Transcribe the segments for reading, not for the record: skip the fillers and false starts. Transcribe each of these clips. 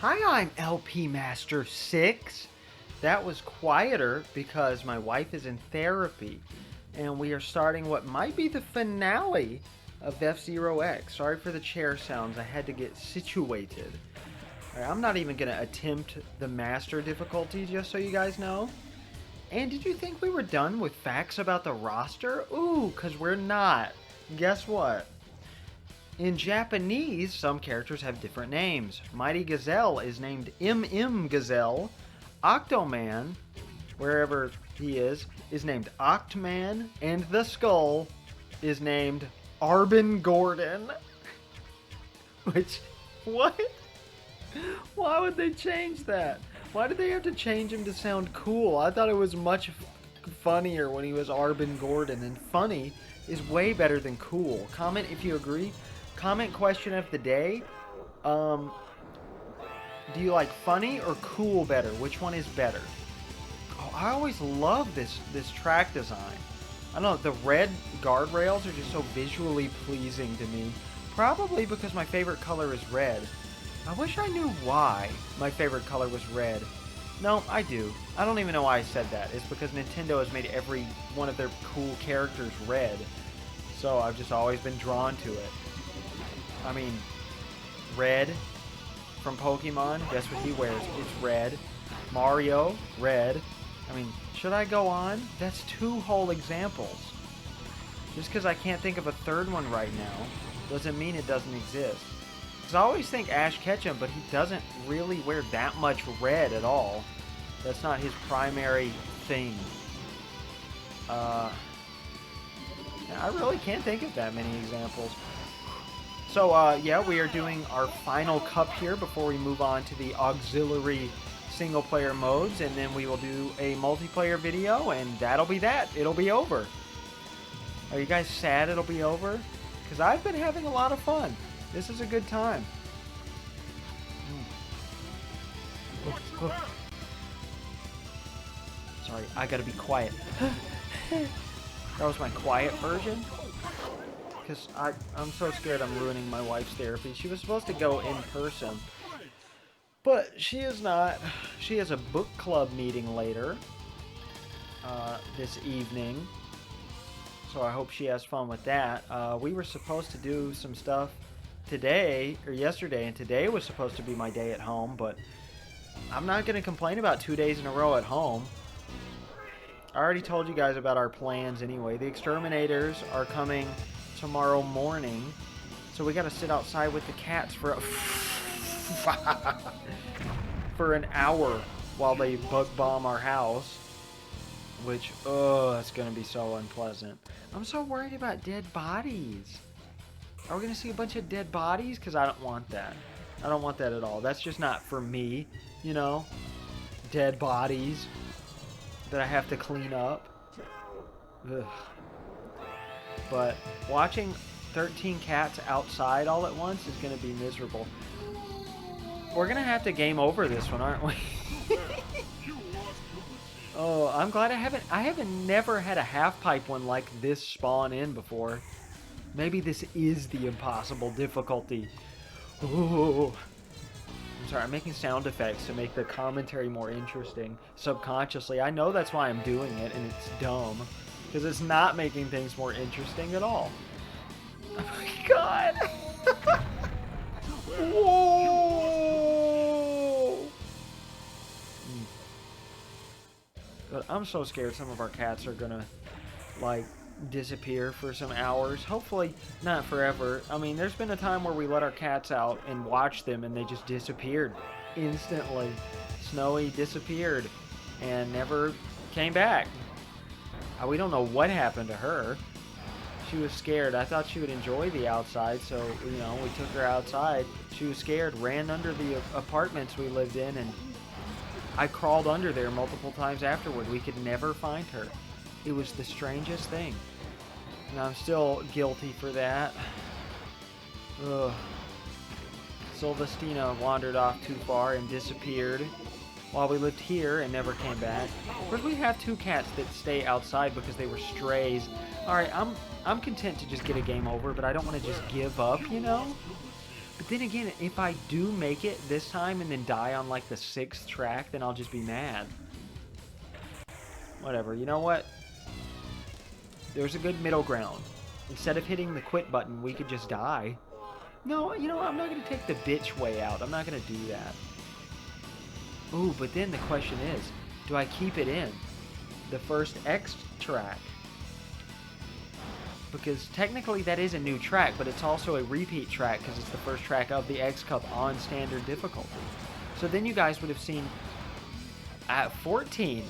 Hi, I'm LP Master 6. That was quieter because my wife is in therapy and we are starting what might be the finale of F-Zero X. Sorry for the chair sounds, I had to get situated. Alright, I'm not even going to attempt the master difficulty just so you guys know. And did you think we were done with facts about the roster? Ooh, because we're not. Guess what? In Japanese, some characters have different names. Mighty Gazelle is named MM Gazelle. Octoman, wherever he is named Octman. And the Skull is named Arbin Gordon. Which, what? Why would they change that? Why did they have to change him to sound cool? I thought it was much funnier when he was Arbin Gordon. And funny is way better than cool. Comment if you agree. Comment question of the day. Do you like funny or cool better? Which one is better? Oh, I always love this track design. I don't know, the red guardrails are just so visually pleasing to me. Probably because my favorite color is red. I wish I knew why my favorite color was red. No, I do. I don't even know why I said that. It's because Nintendo has made every one of their cool characters red. So I've just always been drawn to it. I mean, red from Pokemon, guess what he wears? It's red. Mario, red. I mean, should I go on? That's 2 whole examples. Just because I can't think of a third one right now doesn't mean it doesn't exist. Because I always think Ash Ketchum, but he doesn't really wear that much red at all. That's not his primary thing. I really can't think of that many examples. So, yeah, we are doing our final cup here before we move on to the auxiliary single-player modes, and then we will do a multiplayer video, and that'll be that. It'll be over. Are you guys sad it'll be over? Because I've been having a lot of fun. This is a good time. Sorry, I gotta be quiet. That was my quiet version. Because I'm so scared I'm ruining my wife's therapy. She was supposed to go in person, but she is not. She has a book club meeting later this evening, so I hope she has fun with that. We were supposed to do some stuff today, or yesterday, and today was supposed to be my day at home, but I'm not going to complain about 2 days in a row at home. I already told you guys about our plans anyway. The exterminators are coming tomorrow morning, so we gotta sit outside with the cats for for an hour while they bug bomb our house, which that's gonna be so unpleasant. I'm so worried about dead bodies. Are we gonna see a bunch of dead bodies? Because I don't want that. I don't want that at all. That's just not for me, you know. Dead bodies that I have to clean up. Ugh. But watching 13 cats outside all at once is going to be miserable. We're going to have to game over this one, aren't we? Oh, I'm glad I haven't never had a half-pipe one like this spawn in before. Maybe this is the impossible difficulty. Oh, I'm sorry, I'm making sound effects to make the commentary more interesting. Subconsciously, I know that's why I'm doing it, and it's dumb. Because it's not making things more interesting at all. Oh my god! Whoa! But I'm so scared some of our cats are gonna, like, disappear for some hours. Hopefully not forever. I mean, there's been a time where we let our cats out and watched them and they just disappeared instantly. Snowy disappeared and never came back. We don't know what happened to her. She was scared. I thought she would enjoy the outside, so, you know, we took her outside. She was scared, ran under the apartments we lived in, and I crawled under there multiple times afterward. We could never find her. It was the strangest thing. And I'm still guilty for that. Ugh. Sylvestina wandered off too far and disappeared while we lived here and never came back. Of course, we have 2 cats that stay outside because they were strays. Alright, I'm content to just get a game over, but I don't want to just give up, you know? But then again, if I do make it this time and then die on like the 6th track, then I'll just be mad. Whatever, you know what? There's a good middle ground. Instead of hitting the quit button, we could just die. No, you know what? I'm not going to take the bitch way out. I'm not going to do that. Ooh, but then the question is, do I keep it in? The first X track? Because technically that is a new track, but it's also a repeat track because it's the first track of the X Cup on standard difficulty. So then you guys would have seen 14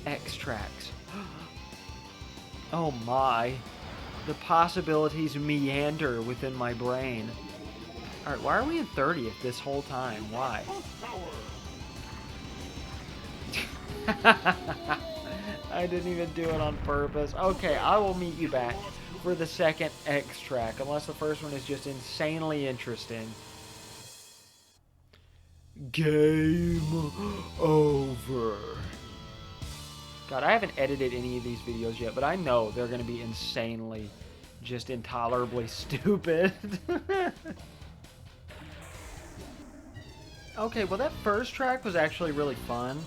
X tracks. Oh my. The possibilities meander within my brain. Alright, why are we in 30th this whole time? Why? I didn't even do it on purpose. Okay, I will meet you back for the second X track, unless the first one is just insanely interesting. Game over. God, I haven't edited any of these videos yet, but I know they're going to be insanely, just intolerably stupid. Okay, well that first track was actually really fun.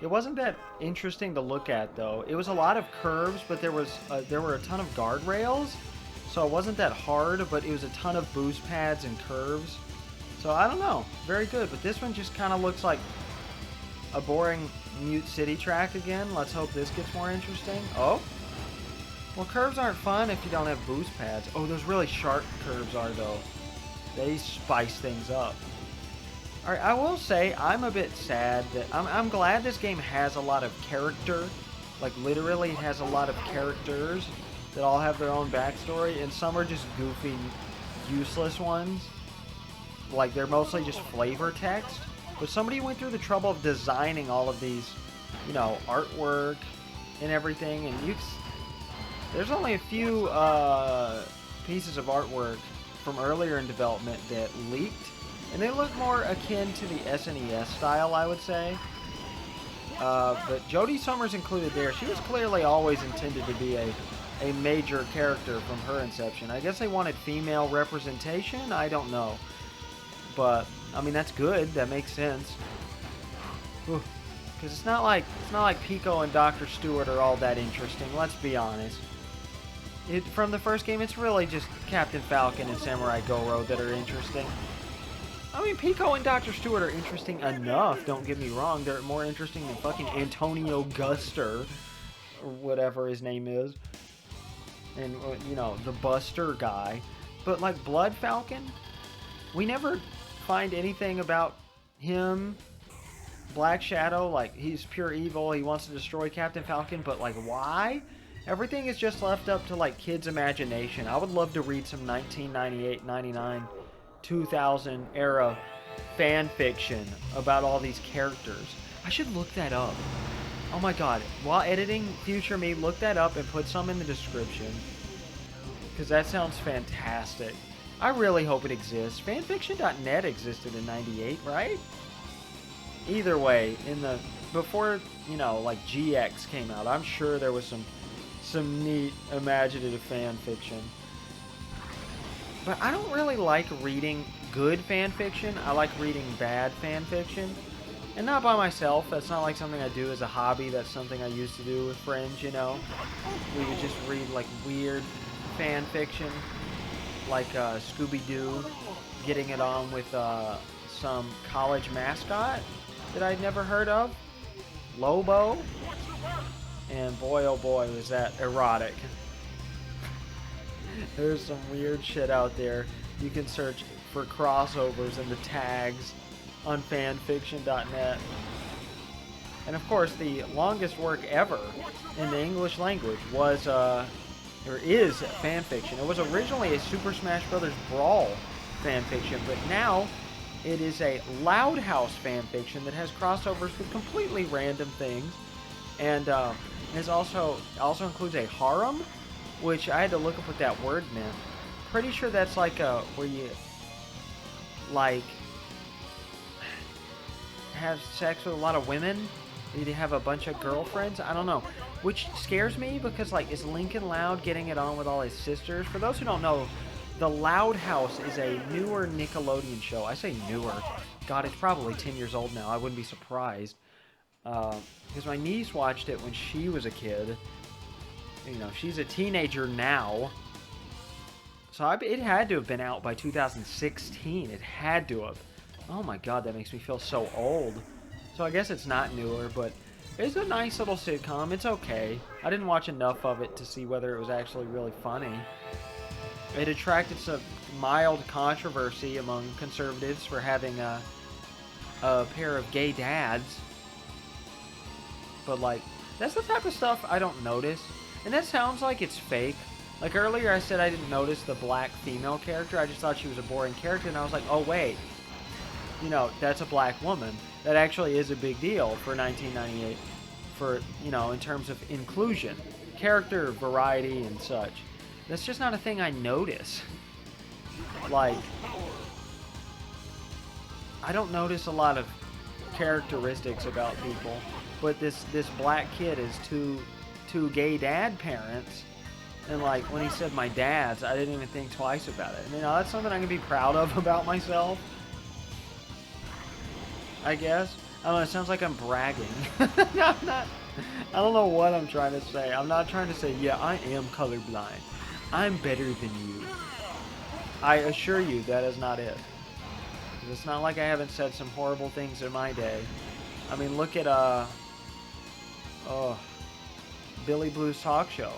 It wasn't that interesting to look at though. It was a lot of curves, but there were a ton of guardrails, so it wasn't that hard. But it was a ton of boost pads and curves. So I don't know, very good. But this one just kind of looks like a boring Mute City track again. Let's hope this gets more interesting. Oh, well, curves aren't fun if you don't have boost pads. Oh, those really sharp curves are though. They spice things up. Alright, I will say, I'm a bit sad that... I'm glad this game has a lot of character. Like, literally has a lot of characters that all have their own backstory. And some are just goofy, useless ones. Like, they're mostly just flavor text. But somebody went through the trouble of designing all of these, you know, artwork and everything. And there's only a few pieces of artwork from earlier in development that leaked. And they look more akin to the SNES style, I would say. But Jodie Summers included there. She was clearly always intended to be a major character from her inception. I guess they wanted female representation? I don't know. But, I mean, that's good. That makes sense. Because it's not like Pico and Dr. Stewart are all that interesting. Let's be honest. From the first game, it's really just Captain Falcon and Samurai Goro that are interesting. I mean, Pico and Dr. Stewart are interesting enough, don't get me wrong. They're more interesting than fucking Antonio Guster, or whatever his name is. And, you know, the Buster guy. But, like, Blood Falcon, we never find anything about him. Black Shadow, like, he's pure evil. He wants to destroy Captain Falcon, but, like, why? Everything is just left up to, like, kids' imagination. I would love to read some 1998, 99... 2000 era fan fiction about all these characters. I should look that up. Oh my god, while editing, future me, look that up and put some in the description. Because that sounds fantastic. I really hope it exists. Fanfiction.net existed in 98, right? Either way, before, you know, like GX came out, I'm sure there was some neat imaginative fan fiction. But I don't really like reading good fan fiction. I like reading bad fan fiction. And not by myself. That's not like something I do as a hobby. That's something I used to do with friends, you know. We would just read like weird fan fiction. Like Scooby-Doo getting it on with some college mascot that I'd never heard of. Lobo. And boy, oh boy, was that erotic. There's some weird shit out there. You can search for crossovers in the tags on fanfiction.net. And of course, the longest work ever in the English language was, is fanfiction. It was originally a Super Smash Bros. Brawl fanfiction, but now it is a Loud House fanfiction that has crossovers with completely random things. And it also includes a harem, which I had to look up what that word meant. Pretty sure that's like where you, like, have sex with a lot of women. You have a bunch of girlfriends. I don't know. Which scares me because, like, is Lincoln Loud getting it on with all his sisters? For those who don't know, The Loud House is a newer Nickelodeon show. I say newer. God, it's probably 10 years old now. I wouldn't be surprised. Because my niece watched it when she was a kid. You know, she's a teenager now. So it had to have been out by 2016. It had to have. Oh my god, that makes me feel so old. So I guess it's not newer, but it's a nice little sitcom. It's okay. I didn't watch enough of it to see whether it was actually really funny. It attracted some mild controversy among conservatives for having a pair of gay dads. But, like, that's the type of stuff I don't notice. And that sounds like it's fake. Like, earlier I said I didn't notice the black female character. I just thought she was a boring character. And I was like, oh, wait. You know, that's a black woman. That actually is a big deal for 1998. For, you know, in terms of inclusion. Character variety and such. That's just not a thing I notice. Like, I don't notice a lot of characteristics about people. But this black kid is two gay dad parents. And, like, when he said my dads, I didn't even think twice about it. And, you know, that's something I can be proud of about myself. I guess. I don't know, it sounds like I'm bragging. No, I'm not. I don't know what I'm trying to say. I'm not trying to say, yeah, I am colorblind. I'm better than you. I assure you that is not it. It's not like I haven't said some horrible things in my day. I mean, look at, Billy Blue's Talk Show.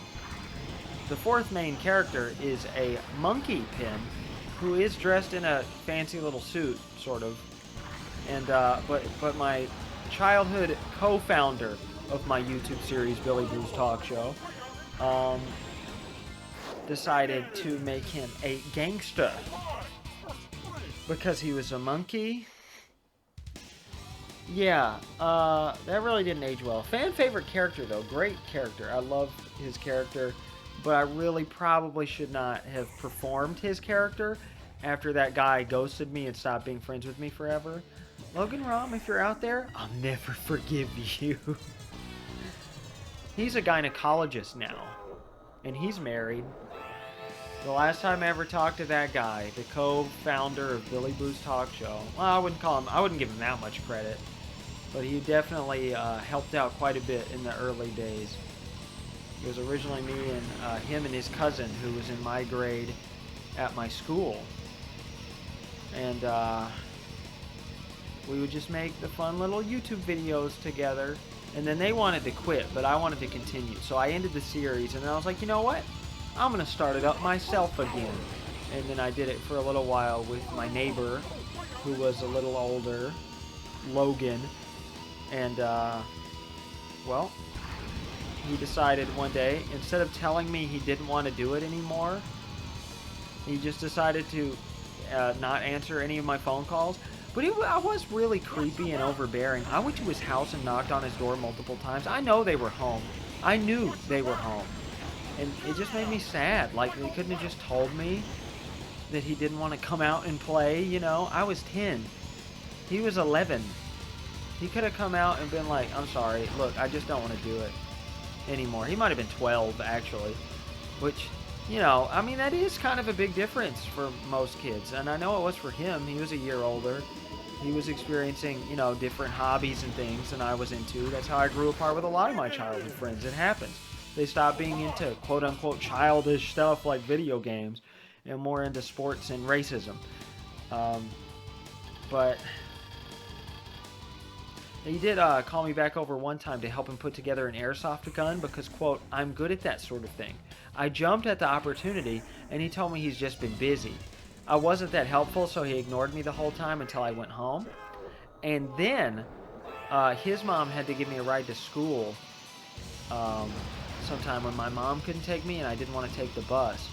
The fourth main character is a monkey pin who is dressed in a fancy little suit, sort of. And, but my childhood co-founder of my YouTube series, Billy Blue's Talk Show, decided to make him a gangster because he was a monkey. Yeah, that really didn't age well. Fan favorite character, though. Great character. I love his character, but I really probably should not have performed his character after that guy ghosted me and stopped being friends with me forever. Logan Rom, if you're out there, I'll never forgive you. He's a gynecologist now, and he's married. The last time I ever talked to that guy, the co-founder of Billy Blue's Talk Show, well, I wouldn't give him that much credit, but he definitely helped out quite a bit in the early days. It was originally me and him and his cousin who was in my grade at my school. And we would just make the fun little YouTube videos together. And then they wanted to quit, but I wanted to continue. So I ended the series, and then I was like, you know what? I'm going to start it up myself again. And then I did it for a little while with my neighbor, who was a little older, Logan. And, well, he decided one day, instead of telling me he didn't want to do it anymore, he just decided to not answer any of my phone calls. But I was really creepy and overbearing. I went to his house and knocked on his door multiple times. I know they were home. I knew they were home. And it just made me sad. Like, they couldn't have just told me that he didn't want to come out and play, you know? I was 10. He was 11. He could have come out and been like, I'm sorry, look, I just don't want to do it anymore. He might have been 12, actually. Which, you know, I mean, that is kind of a big difference for most kids. And I know it was for him. He was a year older. He was experiencing, you know, different hobbies and things than I was into. That's how I grew apart with a lot of my childhood friends. It happens. They stopped being into quote-unquote childish stuff like video games and more into sports and racism. But he did call me back over one time to help him put together an airsoft gun because, quote, I'm good at that sort of thing. I jumped at the opportunity, and he told me he's just been busy. I wasn't that helpful, so he ignored me the whole time until I went home. And then his mom had to give me a ride to school sometime when my mom couldn't take me and I didn't want to take the bus.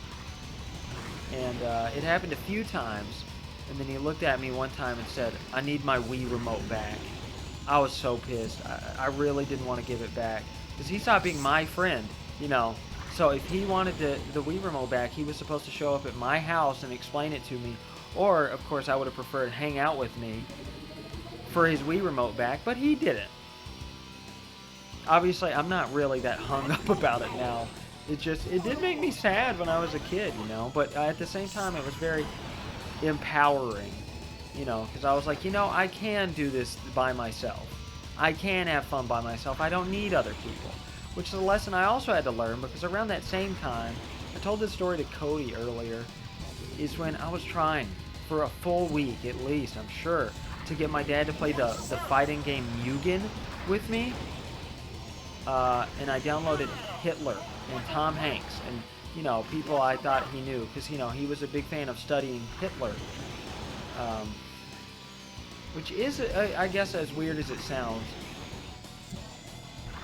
And it happened a few times. And then he looked at me one time and said, I need my Wii remote back. I was so pissed. I really didn't want to give it back. Because he stopped being my friend, you know. So if he wanted the Wii remote back, he was supposed to show up at my house and explain it to me. Or, of course, I would have preferred hang out with me for his Wii remote back, but he didn't. Obviously, I'm not really that hung up about it now. It did make me sad when I was a kid, you know, but at the same time, it was very empowering, you know, because I was like, you know, I can do this by myself. I can have fun by myself. I don't need other people, which is a lesson I also had to learn because around that same time, I told this story to Cody earlier, is when I was trying for a full week at least, I'm sure, to get my dad to play the fighting game Mugen with me. And I downloaded Hitler and Tom Hanks and, you know, people I thought he knew because, you know, he was a big fan of studying Hitler. Which is, I guess, as weird as it sounds.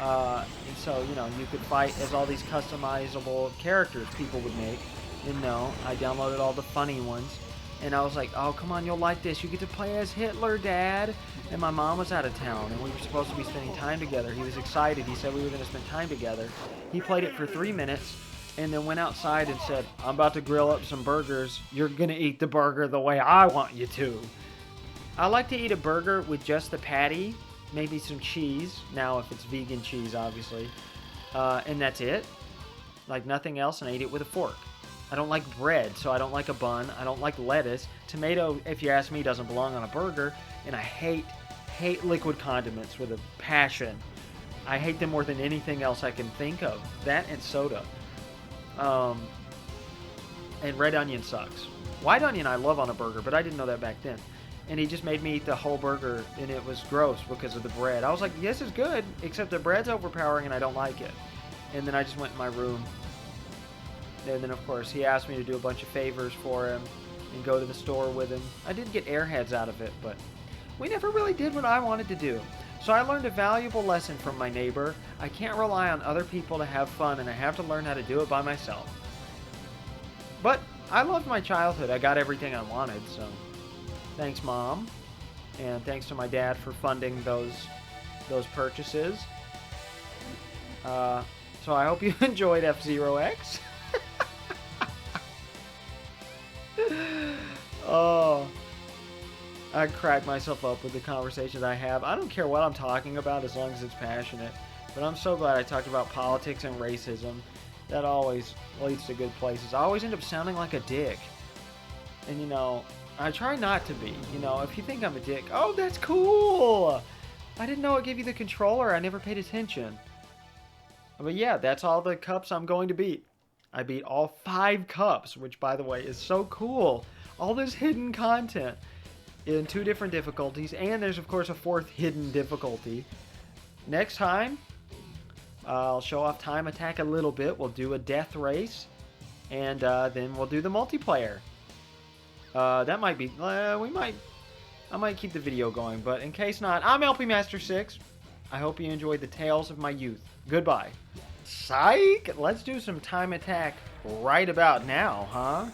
And so, you know, you could fight as all these customizable characters people would make. And no, I downloaded all the funny ones. And I was like, oh, come on, you'll like this. You get to play as Hitler, Dad. And my mom was out of town, and we were supposed to be spending time together. He was excited. He said we were going to spend time together. He played it for 3 minutes, and then went outside and said, I'm about to grill up some burgers. You're going to eat the burger the way I want you to. I like to eat a burger with just the patty, maybe some cheese. Now, if it's vegan cheese, obviously. And that's it. Like nothing else, and I eat it with a fork. I don't like bread, so I don't like a bun. I don't like lettuce. Tomato, if you ask me, doesn't belong on a burger. And I hate liquid condiments with a passion. I hate them more than anything else I can think of. That and soda. And red onion sucks. White onion I love on a burger, but I didn't know that back then. And he just made me eat the whole burger, and it was gross because of the bread. I was like, this is good, except the bread's overpowering and I don't like it. And then I just went in my room. And then, of course, he asked me to do a bunch of favors for him and go to the store with him. I did get Airheads out of it, but we never really did what I wanted to do. So I learned a valuable lesson from my neighbor. I can't rely on other people to have fun, and I have to learn how to do it by myself. But I loved my childhood. I got everything I wanted, so thanks, Mom. And thanks to my dad for funding those purchases. So I hope you enjoyed F-Zero X. Oh, I crack myself up with the conversations I have. I don't care what I'm talking about as long as it's passionate. But I'm so glad I talked about politics and racism. That always leads to good places. I always end up sounding like a dick. And, you know, I try not to be. You know, if you think I'm a dick, oh, that's cool. I didn't know it gave you the controller. I never paid attention. But yeah, that's all the cups I'm going to beat. I beat all 5 cups, which, by the way, is so cool. All this hidden content in 2 different difficulties, and there's, of course, a 4th hidden difficulty. Next time, I'll show off Time Attack a little bit. We'll do a death race, and then we'll do the multiplayer. That might be... I might keep the video going, but in case not, I'm LP Master 6. I hope you enjoyed the tales of my youth. Goodbye. Psych! Let's do some Time Attack right about now, huh?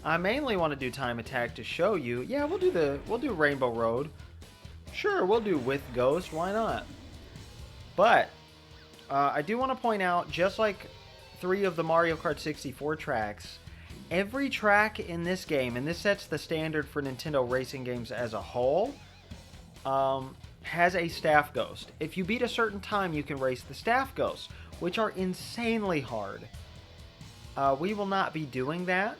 I mainly want to do Time Attack to show you. Yeah, we'll do Rainbow Road. Sure, we'll do With Ghost. Why not? But I do want to point out, just like 3 of the Mario Kart 64 tracks, every track in this game, and this sets the standard for Nintendo racing games as a whole, has a Staff Ghost. If you beat a certain time, you can race the Staff Ghosts, which are insanely hard. We will not be doing that.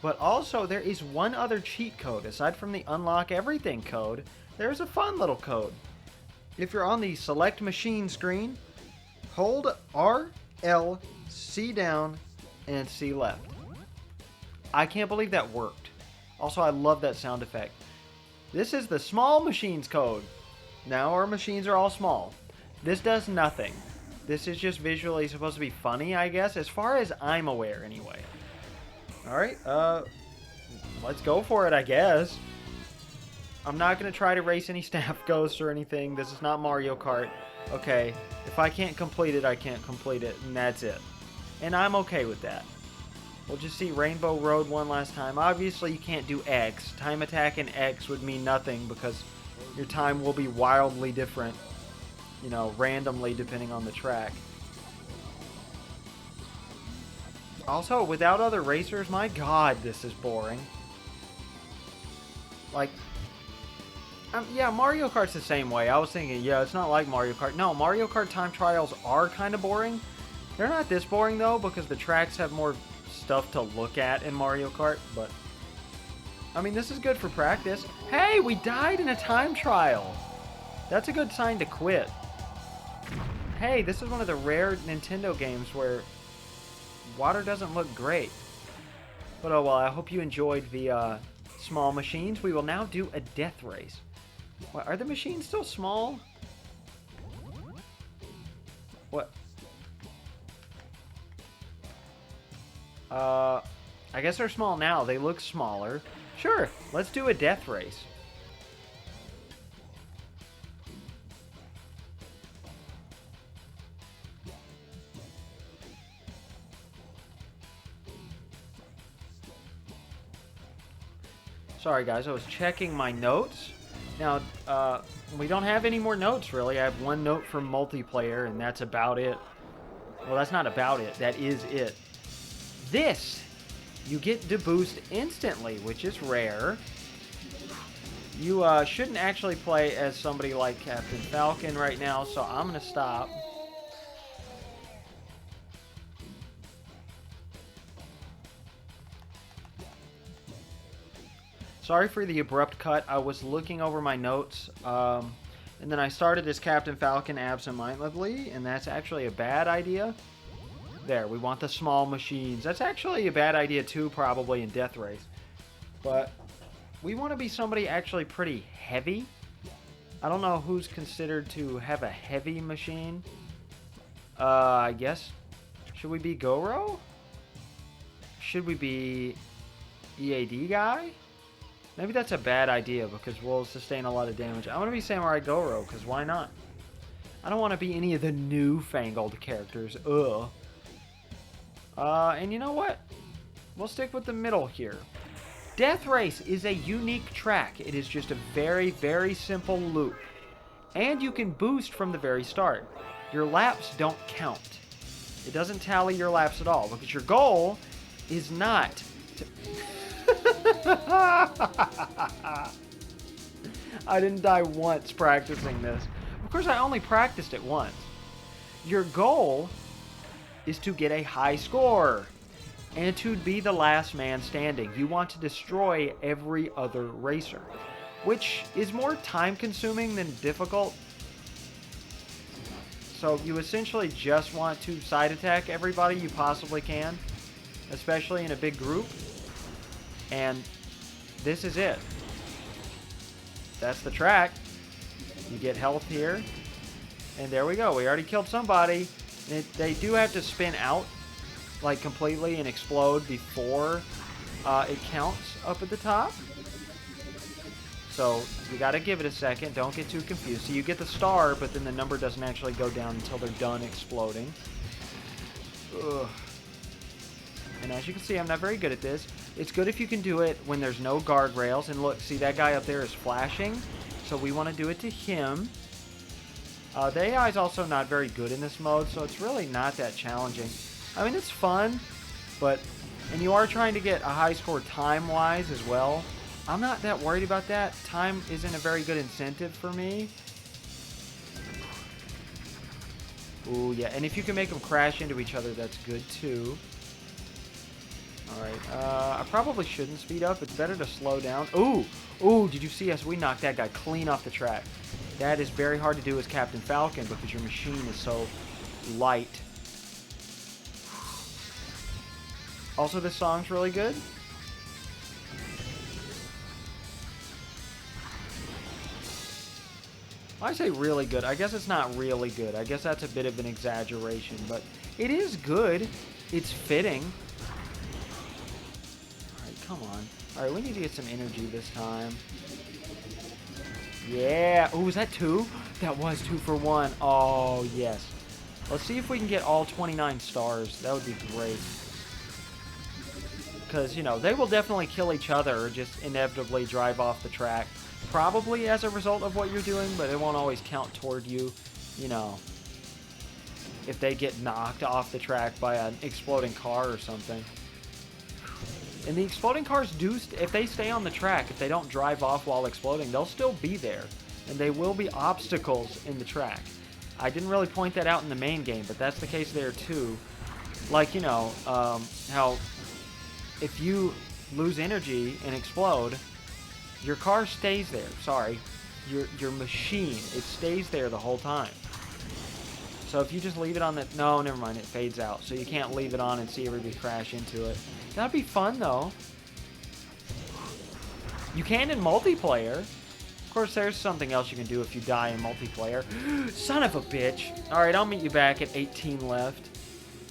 But also, there is one other cheat code. Aside from the Unlock Everything code, there's a fun little code. If you're on the Select Machine screen, hold R, L, C down, and C left. I can't believe that worked. Also, I love that sound effect. This is the Small Machines code. Now our machines are all small. This does nothing. This is just visually supposed to be funny, I guess, as far as I'm aware, anyway. Alright, let's go for it, I guess. I'm not going to try to race any Staff Ghosts or anything. This is not Mario Kart. Okay, if I can't complete it, I can't complete it, and that's it. And I'm okay with that. We'll just see Rainbow Road one last time. Obviously, you can't do X. Time Attack and X would mean nothing because your time will be wildly different, you know, randomly depending on the track. Also, without other racers, my god, this is boring. Like, yeah, Mario Kart's the same way. I was thinking, yeah, it's not like Mario Kart. No, Mario Kart time trials are kind of boring, They're not this boring though, because the tracks have more stuff to look at in Mario Kart, but I mean, this is good for practice. Hey, we died in a time trial. That's a good sign to quit. Hey, this is one of the rare Nintendo games where water doesn't look great. But oh well, I hope you enjoyed the small machines. We will now do a death race. What, are the machines still small? What? I guess they're small now. They look smaller. Sure, let's do a death race. Sorry guys, I was checking my notes. Now, we don't have any more notes really. I have one note for multiplayer and that's about it. Well, that's not about it. That is it. This, you get to boost instantly, which is rare. You shouldn't actually play as somebody like Captain Falcon right now, so I'm going to stop. Sorry for the abrupt cut. I was looking over my notes, and then I started as Captain Falcon absentmindedly, and that's actually a bad idea. There, we want the small machines. That's actually a bad idea too, probably, in Death Race. But we want to be somebody actually pretty heavy. I don't know who's considered to have a heavy machine. I guess. Should we be Goro? Should we be EAD guy? Maybe that's a bad idea because we'll sustain a lot of damage. I want to be Samurai Goro because why not? I don't want to be any of the newfangled characters. Ugh. And you know what? We'll stick with the middle here. Death Race is a unique track. It is just a very, very simple loop. And you can boost from the very start. Your laps don't count. It doesn't tally your laps at all because your goal is not to... I didn't die once practicing this. Of course, I only practiced it once. Your goal is to get a high score and to be the last man standing. You want to destroy every other racer, which is more time consuming than difficult. So you essentially just want to side attack everybody you possibly can, especially in a big group. And this is it. That's the track. You get health here. And there we go. We already killed somebody. They do have to spin out like completely and explode before it counts up at the top. So you got to give it a second. Don't get too confused. So you get the star, but then the number doesn't actually go down until they're done exploding. Ugh. And as you can see, I'm not very good at this. It's good if you can do it when there's no guardrails. And look, see that guy up there is flashing. So we want to do it to him. The AI is also not very good in this mode, so it's really not that challenging. I mean, it's fun, but... And you are trying to get a high score time-wise as well. I'm not that worried about that. Time isn't a very good incentive for me. Ooh, yeah. And if you can make them crash into each other, that's good, too. Alright, I probably shouldn't speed up. It's better to slow down. Ooh! Ooh, did you see us? We knocked that guy clean off the track. That is very hard to do as Captain Falcon because your machine is so light. Also, this song's really good. I say really good. I guess it's not really good. I guess that's a bit of an exaggeration, but it is good. It's fitting. Alright, come on. Alright, we need to get some energy this time. Yeah. Oh, was that 2? That was 2 for 1. Oh, yes. Let's see if we can get all 29 stars. That would be great. Because, you know, they will definitely kill each other or just inevitably drive off the track. Probably as a result of what you're doing, but it won't always count toward you, you know, if they get knocked off the track by an exploding car or something. And the exploding cars do, if they stay on the track, if they don't drive off while exploding, they'll still be there. And they will be obstacles in the track. I didn't really point that out in the main game, but that's the case there too. Like, you know, how if you lose energy and explode, your car stays there. Sorry. Your machine, it stays there the whole time. So if you just leave it on the... No, never mind. It fades out. So you can't leave it on and see everybody crash into it. That'd be fun, though. You can in multiplayer. Of course, there's something else you can do if you die in multiplayer. Son of a bitch. Alright, I'll meet you back at 18 left.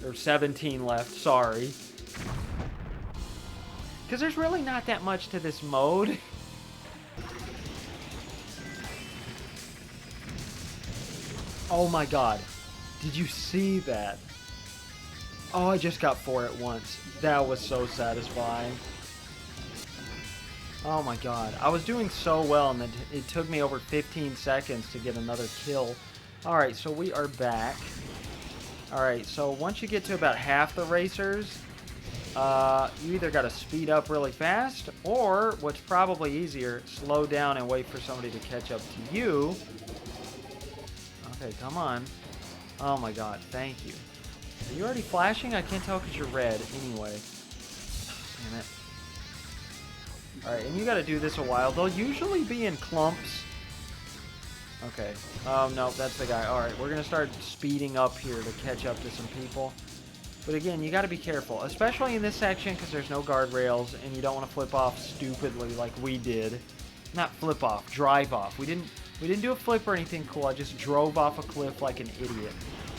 Or 17 left. Sorry. Because there's really not that much to this mode. Oh my god. Did you see that? Oh, I just got 4 at once. That was so satisfying. Oh my god. I was doing so well, and then it took me over 15 seconds to get another kill. Alright, so we are back. Alright, so once you get to about half the racers, you either got to speed up really fast, or, what's probably easier, slow down and wait for somebody to catch up to you. Okay, come on. Oh my god, thank you. Are you already flashing? I can't tell because you're red. Anyway. Damn it. Alright, and you gotta do this a while. They'll usually be in clumps. Okay. Oh, no, that's the guy. Alright, we're gonna start speeding up here to catch up to some people. But again, you gotta be careful. Especially in this section because there's no guardrails and you don't want to flip off stupidly like we did. Not flip off, drive off. We didn't do a flip or anything cool. I just drove off a cliff like an idiot.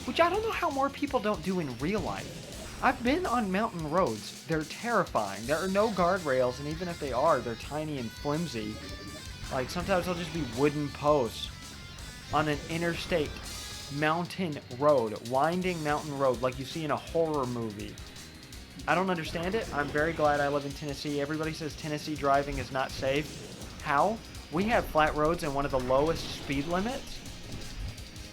Which I don't know how more people don't do in real life. I've been on mountain roads. They're terrifying. There are no guardrails, and even if they are, they're tiny and flimsy. Like, sometimes they'll just be wooden posts on an interstate mountain road, winding mountain road, like you see in a horror movie. I don't understand it. I'm very glad I live in Tennessee. Everybody says Tennessee driving is not safe. How? We have flat roads and one of the lowest speed limits.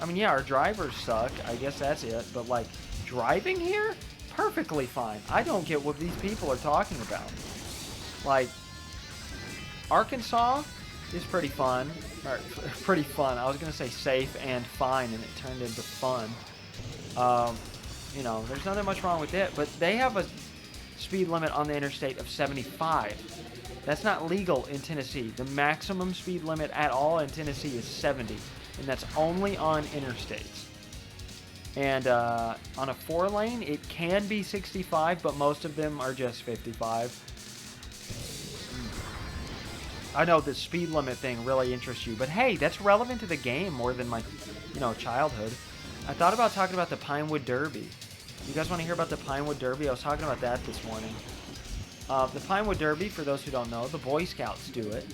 I mean, yeah, our drivers suck. I guess that's it. But, like, driving here? Perfectly fine. I don't get what these people are talking about. Like, Arkansas is pretty fun. Or, pretty fun. I was going to say safe and fine, and it turned into fun. You know, there's not that much wrong with it. But they have a speed limit on the interstate of 75. That's not legal in Tennessee. The maximum speed limit at all in Tennessee is 70. And that's only on interstates. And on a 4-lane, it can be 65, but most of them are just 55. I know the speed limit thing really interests you, but hey, that's relevant to the game more than my, you know, childhood. I thought about talking about the Pinewood Derby. You guys want to hear about the Pinewood Derby? I was talking about that this morning. The Pinewood Derby, for those who don't know, the Boy Scouts do it.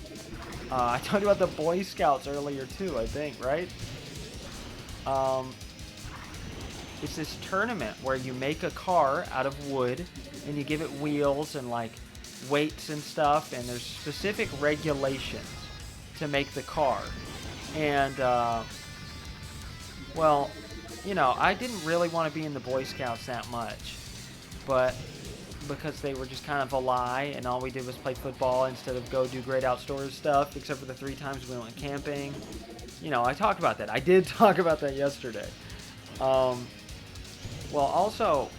I talked about the Boy Scouts earlier too, I think, right? It's this tournament where you make a car out of wood and you give it wheels and like weights and stuff, and there's specific regulations to make the car. And well, you know, I didn't really want to be in the Boy Scouts that much, but because they were just kind of a lie and all we did was play football instead of go do great outdoors stuff, except for the 3 times we went camping. You know, I talked about that. I did talk about that yesterday. Well, also,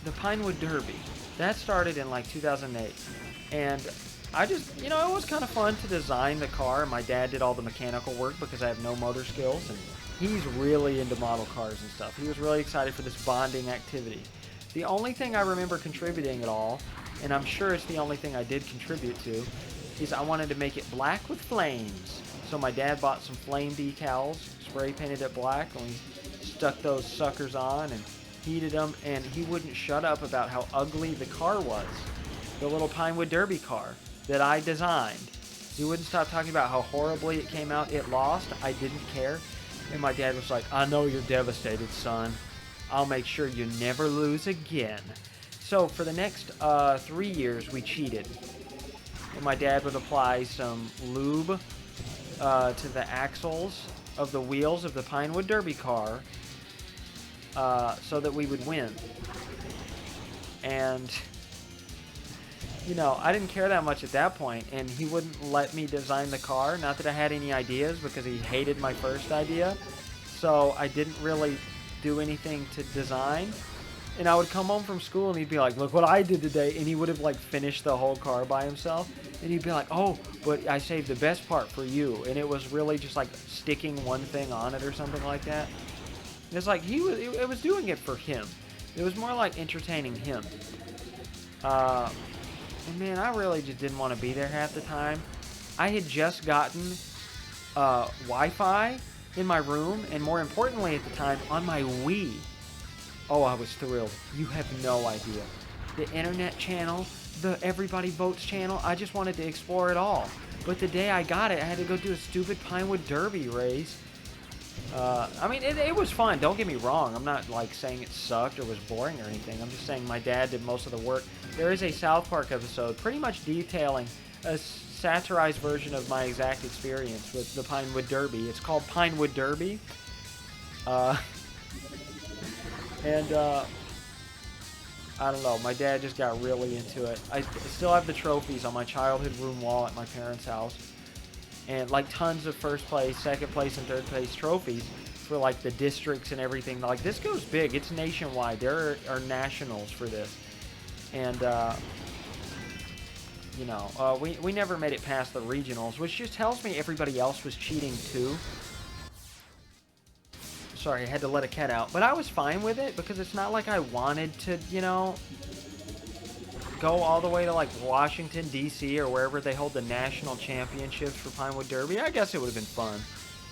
the Pinewood Derby, that started in like 2008. And I just, you know, it was kind of fun to design the car. My dad did all the mechanical work because I have no motor skills. And he's really into model cars and stuff. He was really excited for this bonding activity. The only thing I remember contributing at all, and I'm sure it's the only thing I did contribute to, is I wanted to make it black with flames. So my dad bought some flame decals, spray painted it black, and we stuck those suckers on and heated them, and he wouldn't shut up about how ugly the car was. The little Pinewood Derby car that I designed. He wouldn't stop talking about how horribly it came out. It lost. I didn't care. And my dad was like, I know you're devastated, son. I'll make sure you never lose again. So for the next 3 years, we cheated. And my dad would apply some lube to the axles of the wheels of the Pinewood Derby car so that we would win. And, you know, I didn't care that much at that point, and he wouldn't let me design the car. Not that I had any ideas, because he hated my first idea. So I didn't really do anything to design. And I would come home from school and he'd be like, look what I did today. And he would have like finished the whole car by himself. And he'd be like, oh, but I saved the best part for you. And it was really just like sticking one thing on it or something like that. And it's like it was doing it for him. It was more like entertaining him. And man, I really just didn't want to be there half the time. I had just gotten Wi-Fi in my room. And more importantly at the time, on my Wii. Oh, I was thrilled. You have no idea. The internet channel, the Everybody Votes channel, I just wanted to explore it all. But the day I got it, I had to go do a stupid Pinewood Derby race. I mean, it was fun. Don't get me wrong. I'm not, like, saying it sucked or was boring or anything. I'm just saying my dad did most of the work. There is a South Park episode pretty much detailing a satirized version of my exact experience with the Pinewood Derby. It's called Pinewood Derby. And, I don't know, my dad just got really into it. I still have the trophies on my childhood room wall at my parents' house. And, like, tons of first place, second place, and third place trophies for, like, the districts and everything. Like, this goes big. It's nationwide. There are nationals for this. And, you know, we never made it past the regionals, which just tells me everybody else was cheating, too. Sorry, I had to let a cat out. But I was fine with it because it's not like I wanted to, you know, go all the way to, like, Washington, D.C. or wherever they hold the national championships for Pinewood Derby. I guess it would have been fun.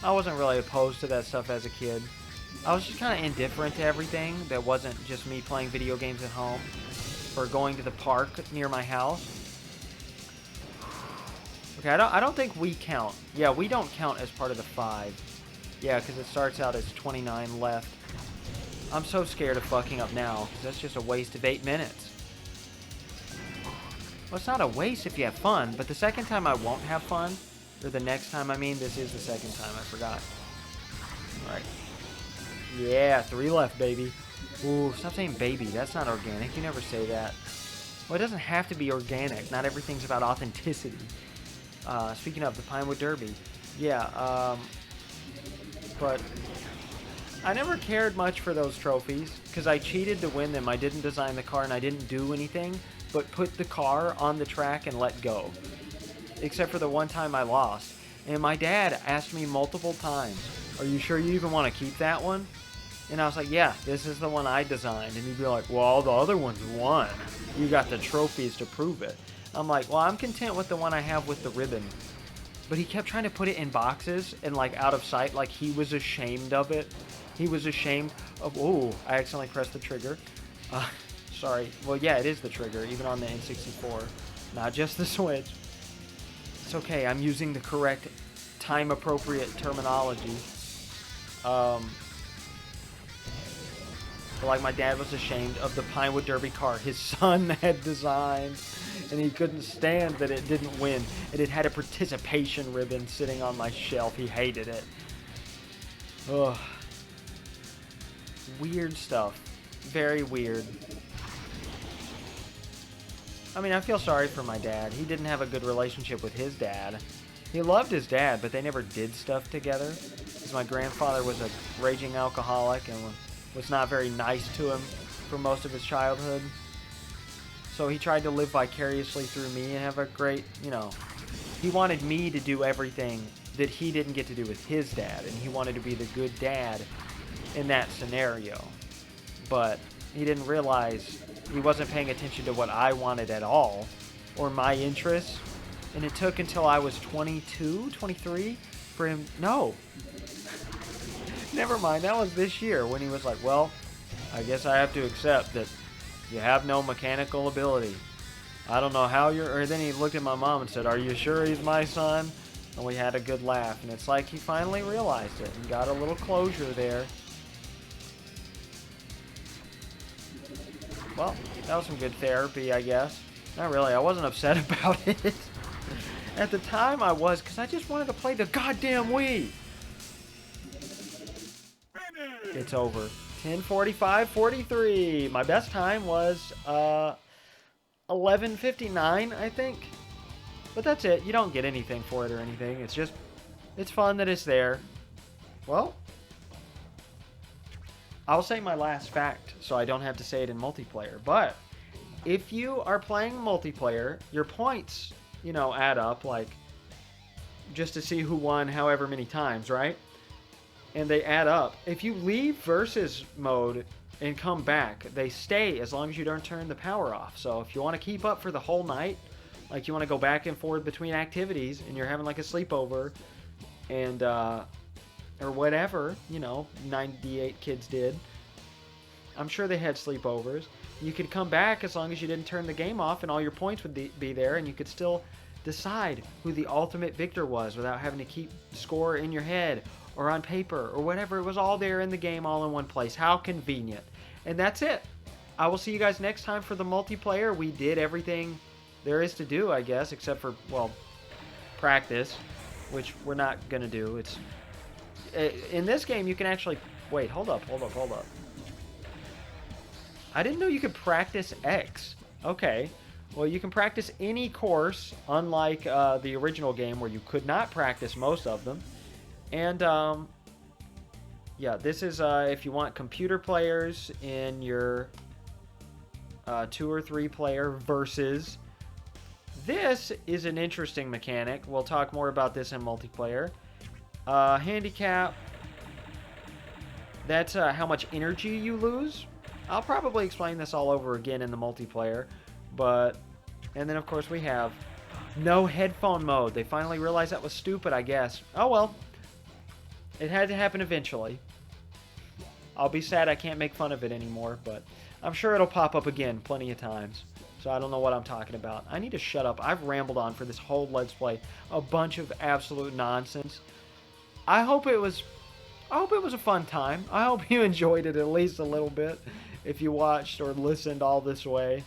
I wasn't really opposed to that stuff as a kid. I was just kind of indifferent to everything that wasn't just me playing video games at home or going to the park near my house. Okay, I don't think we count. Yeah, we don't count as part of the 5. Yeah, because it starts out as 29 left. I'm so scared of fucking up now, because that's just a waste of 8 minutes. Well, it's not a waste if you have fun, but the second time I won't have fun, or the next time, I mean, this is the second time, I forgot. Alright. Yeah, 3 left, baby. Ooh, stop saying baby, that's not organic, you never say that. Well, it doesn't have to be organic, not everything's about authenticity. Speaking of the Pinewood Derby, yeah, but I never cared much for those trophies because I cheated to win them. I didn't design the car and I didn't do anything but put the car on the track and let go. Except for the one time I lost. And my dad asked me multiple times, are you sure you even want to keep that one? And I was like, yeah, this is the one I designed. And he'd be like, well, all the other ones won. You got the trophies to prove it. I'm like, well, I'm content with the one I have with the ribbon. But he kept trying to put it in boxes and, like, out of sight, like he was ashamed of it. He was ashamed of... Oh, I accidentally pressed the trigger. Sorry. Well, yeah, it is the trigger, even on the N64. Not just the Switch. It's okay, I'm using the correct time-appropriate terminology. But, like, my dad was ashamed of the Pinewood Derby car his son had designed. And he couldn't stand that it didn't win. And it had a participation ribbon sitting on my shelf. He hated it. Ugh. Weird stuff. Very weird. I mean, I feel sorry for my dad. He didn't have a good relationship with his dad. He loved his dad, but they never did stuff together. Because my grandfather was a raging alcoholic and was not very nice to him for most of his childhood. So he tried to live vicariously through me and have a great, you know, he wanted me to do everything that he didn't get to do with his dad, and he wanted to be the good dad in that scenario. But he didn't realize he wasn't paying attention to what I wanted at all, or my interests, and it took until I was 22, 23 for him, no. Never mind, that was this year when he was like, well, I guess I have to accept that you have no mechanical ability. I don't know how you're... Or then he looked at my mom and said, are you sure he's my son? And we had a good laugh. And it's like he finally realized it and got a little closure there. Well, that was some good therapy, I guess. Not really. I wasn't upset about it. At the time I was, because I just wanted to play the goddamn Wii. It's over. 10:45:43. My best time was 11:59, I think. But that's it. You don't get anything for it or anything. It's just, it's fun that it's there. Well, I'll say my last fact so I don't have to say it in multiplayer. But if you are playing multiplayer, your points, add up, like, just to see who won however many times, right? And they add up. If you leave versus mode and come back, they stay as long as you don't turn the power off. So if you want to keep up for the whole night, like you want to go back and forth between activities and you're having like a sleepover and or whatever, 98 kids did. I'm sure they had sleepovers. You could come back as long as you didn't turn the game off and all your points would be there and you could still decide who the ultimate victor was without having to keep score in your head or on paper or whatever. It was all there in the game, all in one place. How convenient. And that's it. I will see you guys next time for the multiplayer. We did everything there is to do, I guess, except for, well, practice, which we're not going to do. It's in this game, you can actually... Wait, hold up. I didn't know you could practice X. Okay. Well, you can practice any course, unlike the original game where you could not practice most of them. And, yeah, this is if you want computer players in your 2 or 3 player versus. This is an interesting mechanic. We'll talk more about this in multiplayer. Handicap. That's how much energy you lose. I'll probably explain this all over again in the multiplayer. But, and then of course we have no headphone mode. They finally realized that was stupid, I guess. Oh well. It had to happen eventually. I'll be sad I can't make fun of it anymore, but I'm sure it'll pop up again plenty of times. So I don't know what I'm talking about. I need to shut up. I've rambled on for this whole Let's Play. A bunch of absolute nonsense. I hope it was a fun time. I hope you enjoyed it at least a little bit if you watched or listened all this way.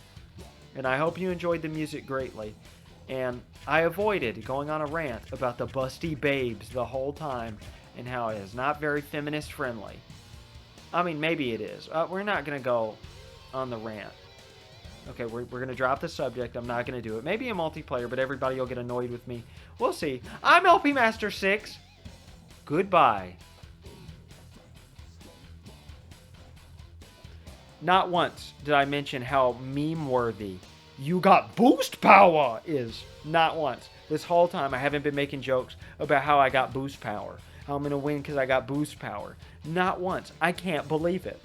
And I hope you enjoyed the music greatly. And I avoided going on a rant about the busty babes the whole time and how it is not very feminist friendly. I mean, maybe it is. We're not going to go on the rant. Okay, we're going to drop the subject. I'm not going to do it. Maybe a multiplayer, but everybody will get annoyed with me. We'll see. I'm LP Master 6. Goodbye. Not once did I mention how meme-worthy "you got boost power" is. Not once. This whole time I haven't been making jokes about how I got boost power. How I'm going to win because I got boost power. Not once. I can't believe it.